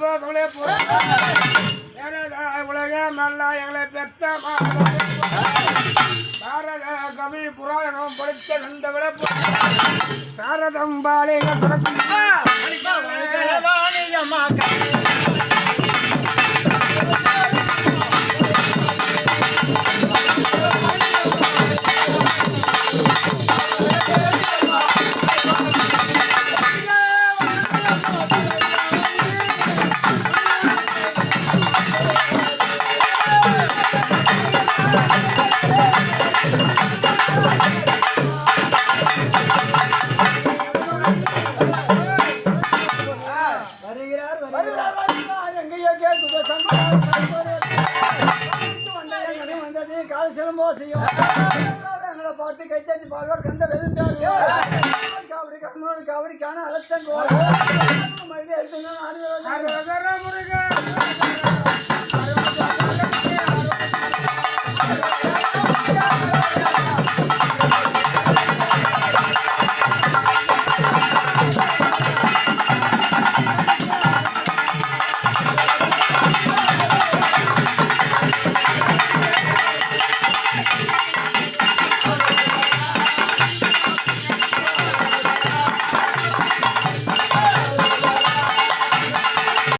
தமிழே உலக நல்லா எங்களை பெத்த பாரத கவி புராணம் படித்த நந்த விளப்பு சாரதம் பாலிக சுரக்கும் பார்த்து கைத்தாட்டி பார்க்க கந்த கபடிக்கான அலட்சம்